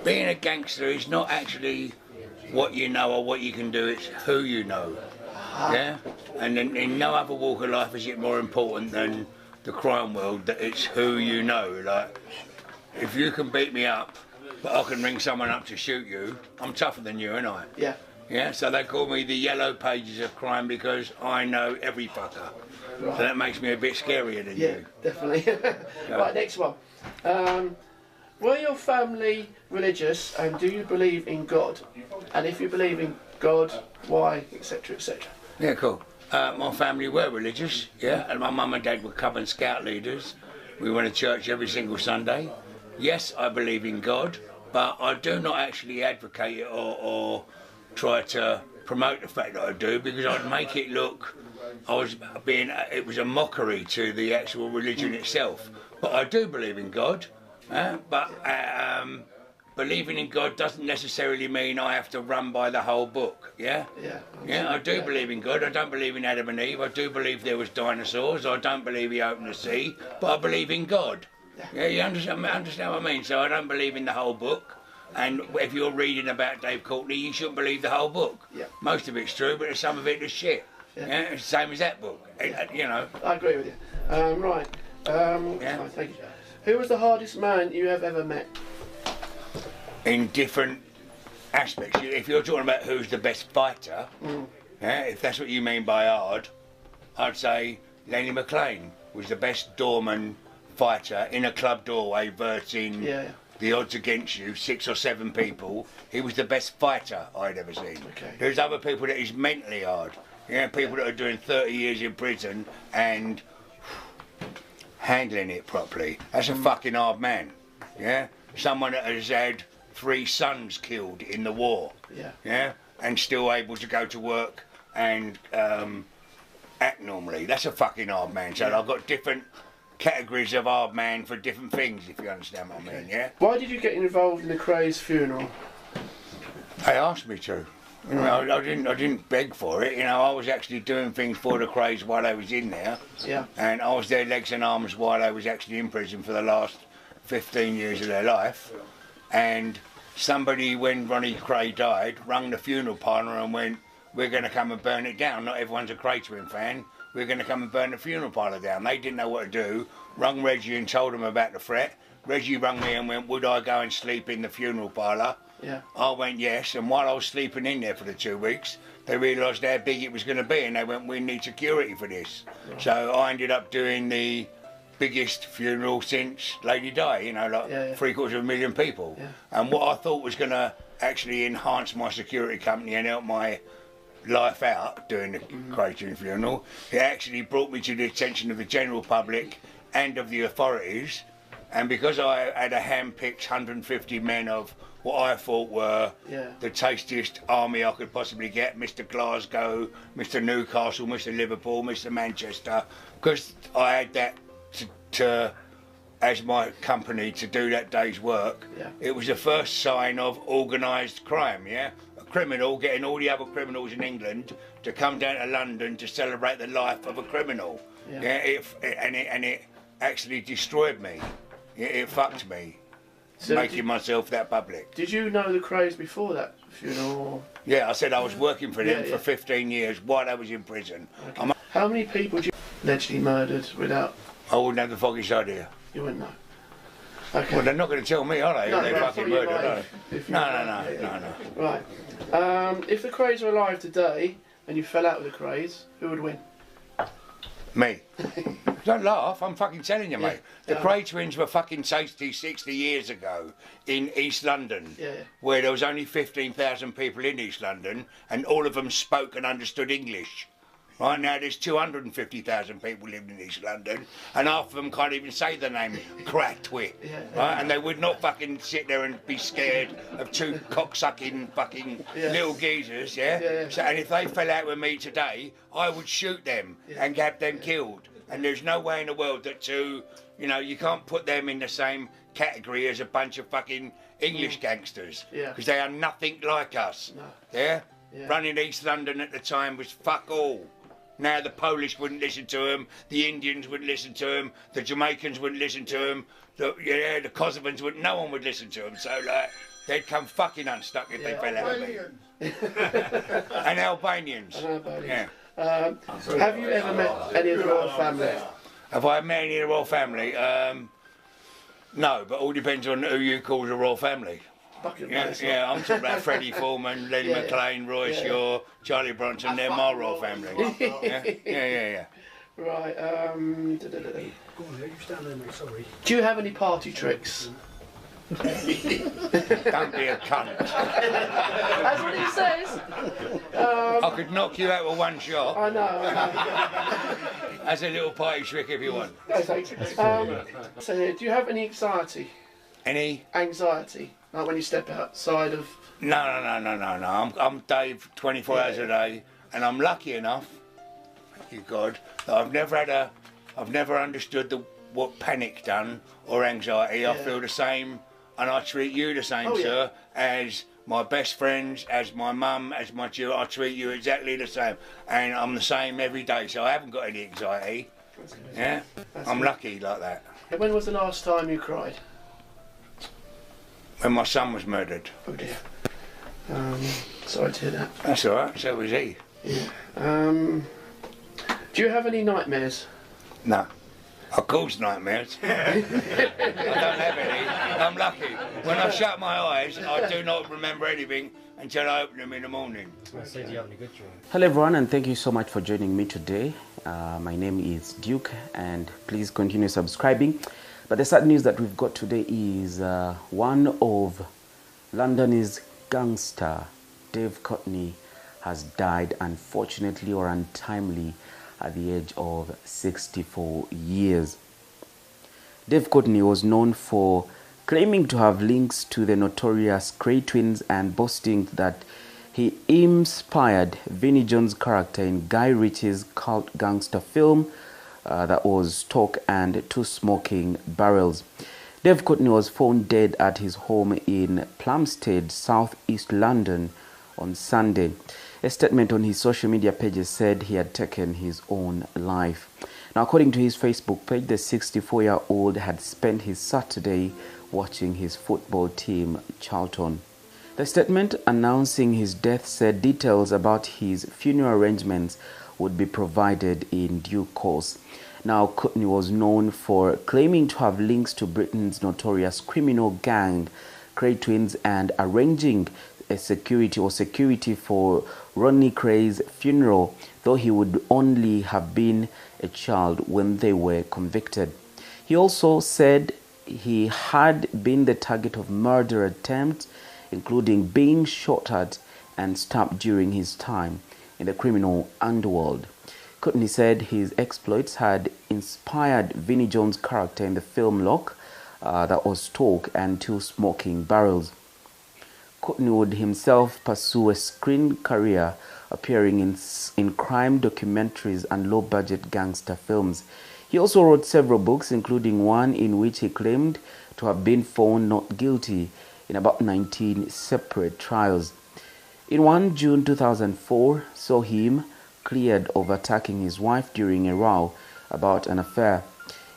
Being a gangster is not actually what you know or what you can do, it's who you know. Yeah? And in no other walk of life is it more important than the crime world, that it's who you know. Like, if you can beat me up, but I can ring someone up to shoot you, I'm tougher than you, ain't I? Yeah. Yeah, so they call me the yellow pages of crime because I know every fucker. Right. So that makes me a bit scarier than you. Yeah, definitely. Right, next one. Were your family religious, and do you believe in God? And if you believe in God, why, etc., etc.? Yeah, cool. My family were religious, yeah, and my mum and dad were Cub Scout leaders. We went to church every single Sunday. Yes, I believe in God, but I do not actually advocate it or try to promote the fact that I do, because I'd make it look, it was a mockery to the actual religion itself. But I do believe in God. But believing in God doesn't necessarily mean I have to run by the whole book, yeah? Yeah, I do believe in God. I don't believe in Adam and Eve. I do believe there was dinosaurs. I don't believe he opened the sea, but I believe in God. Yeah, you understand what I mean? So I don't believe in the whole book. And if you're reading about Dave Courtney, you shouldn't believe the whole book. Yeah. Most of it's true, but some of it is shit. Yeah, it's the same as that book, you know. I agree with you. Right. Yeah. Thank you. Who was the hardest man you have ever met? In different aspects. If you're talking about who's the best fighter, yeah, if that's what you mean by hard, I'd say Lenny McLean was the best doorman fighter in a club doorway versus the odds against you, 6 or 7 people. He was the best fighter I'd ever seen. Okay. There's other people that is mentally hard. Yeah, people that are doing 30 years in prison and handling it properly. That's a fucking hard man. Yeah? Someone that has had 3 sons killed in the war. Yeah. Yeah? And still able to go to work and act normally. That's a fucking hard man. So I've got different categories of hard man for different things, if you understand what I mean, yeah? Why did you get involved in the Craze funeral? They asked me to. You know, I didn't beg for it. You know, I was actually doing things for the Craze while I was in there. Yeah. And I was their legs and arms while I was actually in prison for the last 15 years of their life. And somebody, when Ronnie Cray died, rung the funeral parlour and went, "We're going to come and burn it down. Not everyone's a Cray Twin fan. We're going to come and burn the funeral parlour down." They didn't know what to do. Rung Reggie and told him about the threat. Reggie rung me and went, "Would I go and sleep in the funeral parlour?" Yeah. I went yes, and while I was sleeping in there for the 2 weeks, they realised how big it was going to be, and they went, "We need security for this." Right. So I ended up doing the biggest funeral since Lady Di, you know, like 750,000 people. Yeah. And what I thought was going to actually enhance my security company and help my life out doing the Creighton funeral, it actually brought me to the attention of the general public and of the authorities. And because I had a hand-picked 150 men of what I thought were the tastiest army I could possibly get, Mr. Glasgow, Mr. Newcastle, Mr. Liverpool, Mr. Manchester, because I had that to as my company to do that day's work, it was the first sign of organised crime, A criminal getting all the other criminals in England to come down to London to celebrate the life of a criminal. It actually destroyed me. It fucked me, so making myself that public. Did you know the Craze before that funeral? Yeah, I said I was working for them for 15 years while I was in prison. Okay. How many people did you allegedly murdered without... I wouldn't have the foggiest idea. You wouldn't know? Okay. Well, they're not going to tell me, are they? No, they fucking murdered, no. Right. If the Craze were alive today and you fell out with the Craze, who would win? Me. Don't laugh, I'm fucking telling you, mate. The Cray Twins were fucking tasty 60 years ago in East London, where there was only 15,000 people in East London, and all of them spoke and understood English. Right now there's 250,000 people living in East London, and half of them can't even say the name Cratwit, right? And they would not fucking sit there and be scared of 2 cocksucking fucking little geezers, So, and if they fell out with me today, I would shoot them and have them killed. And there's no way in the world that you know, you can't put them in the same category as a bunch of fucking English gangsters, because they are nothing like us. Running East London at the time was fuck all. now the Polish wouldn't listen to him, the Indians wouldn't listen to him, the Jamaicans wouldn't listen to him, the Kosovans wouldn't, no one would listen to him. So like, they'd come fucking unstuck if they fell out of me. And Albanians. Yeah. Have you ever met any of the royal family? Have I met any of the royal family? No, but all depends on who you call the royal family. Yeah, I'm talking about Freddie Foreman, Lenny McLean, Roy Shaw, Charlie Bronson, they're my royal family. Yeah. Right, Go on, you stand there, mate, sorry. do you have any party tricks? Don't be a cunt. That's what he says. I could knock you out with one shot. I know. As a little party trick if you want. So here, do you have any anxiety? Any? Anxiety, like when you step outside of... No. I'm Dave 24 hours a day, and I'm lucky enough, thank you God, that I've never understood what panic done or anxiety. I feel the same, and I treat you the same, sir, as my best friends, as my mum, as my children. I treat you exactly the same, and I'm the same every day, so I haven't got any anxiety. Yeah, I'm lucky like that. When was the last time you cried? When my son was murdered. Oh dear. Sorry to hear that. That's all right, so was he. Yeah. Do you have any nightmares? No. I cause nightmares. I don't have any. I'm lucky. When I shut my eyes, I do not remember anything until I open them in the morning. Hello everyone, and thank you so much for joining me today. My name is Duke, and please continue subscribing. But the sad news that we've got today is one of London's gangster, Dave Courtney, has died unfortunately or untimely at the age of 64 years. Dave Courtney was known for claiming to have links to the notorious Cray twins and boasting that he inspired Vinnie Jones' character in Guy Ritchie's cult gangster film that was Talk and Two Smoking Barrels. Dave Courtney was found dead at his home in Plumstead, South East London on Sunday. A statement on his social media pages said he had taken his own life. Now, according to his Facebook page, the 64-year-old had spent his Saturday watching his football team, Charlton. The statement announcing his death said details about his funeral arrangements would be provided in due course. Now, Courtney was known for claiming to have links to Britain's notorious criminal gang, Cray twins, and arranging security for Rodney Cray's funeral, though he would only have been a child when they were convicted. He also said he had been the target of murder attempts, including being shot at and stabbed during his time in the criminal underworld. Courtney said his exploits had inspired Vinnie Jones' character in the film Lock, that was Talk and Two Smoking Barrels. Courtney would himself pursue a screen career appearing in crime documentaries and low-budget gangster films. He also wrote several books, including one in which he claimed to have been found not guilty in about 19 separate trials. In one, June 2004 saw him cleared of attacking his wife during a row about an affair.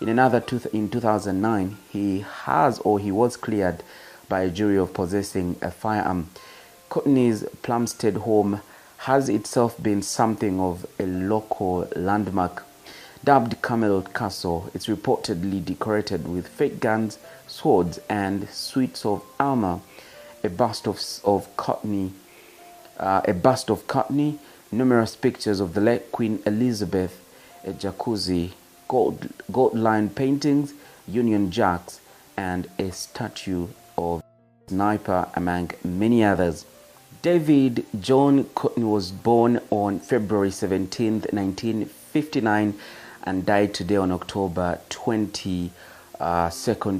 In another, in 2009, he was cleared by a jury of possessing a firearm. Courtney's Plumstead home has itself been something of a local landmark. Dubbed Camelot Castle, it's reportedly decorated with fake guns, swords, and suites of armor. A bust of Courtney, numerous pictures of the late Queen Elizabeth, a jacuzzi, gold-lined paintings, Union Jacks, and a statue of Sniper, among many others. David John Courtney was born on February 17, 1959, and died today on October 22nd,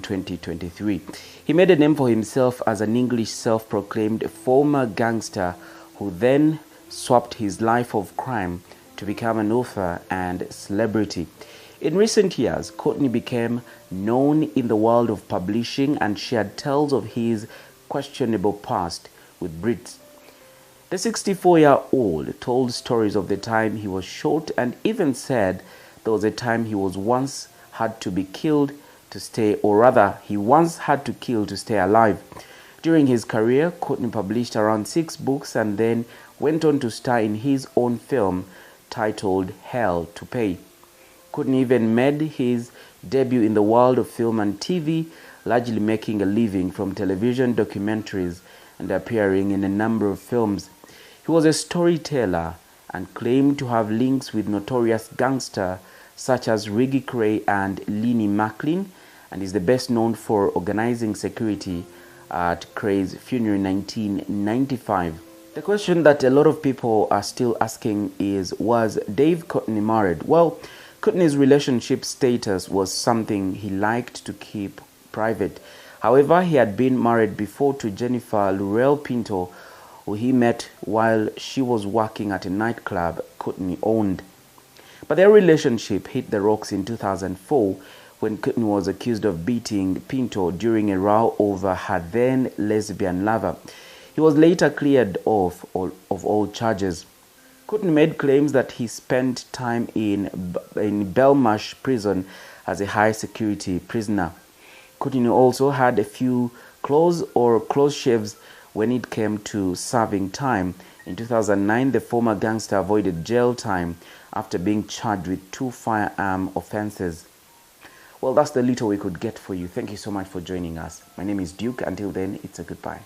2023. He made a name for himself as an English self-proclaimed former gangster who then swapped his life of crime to become an author and celebrity. In recent years, Courtney became known in the world of publishing and shared tales of his questionable past with Brits. The 64-year-old told stories of the time he was shot and even said there was a time he was once had to be killed to stay, or rather, he once had to kill to stay alive. During his career, Courtney published around 6 books and then went on to star in his own film titled Hell to Pay. Courtney even made his debut in the world of film and TV, largely making a living from television documentaries and appearing in a number of films. He was a storyteller and claimed to have links with notorious gangsters such as Reggie Cray and Lenny McLean, and is the best known for organizing security at Cray's funeral in 1995. The question that a lot of people are still asking is, was Dave Courtney married? Well, Courtney's relationship status was something he liked to keep private. However, he had been married before to Jennifer Laurel Pinto, who he met while she was working at a nightclub Courtney owned. But their relationship hit the rocks in 2004 when Courtney was accused of beating Pinto during a row over her then lesbian lover. He was later cleared of all charges. Courtney made claims that he spent time in Belmarsh prison as a high security prisoner. Courtney also had a few close shaves when it came to serving time. In 2009, the former gangster avoided jail time after being charged with 2 firearm offenses. Well, that's the little we could get for you. Thank you so much for joining us. My name is Duke. Until then, it's a goodbye.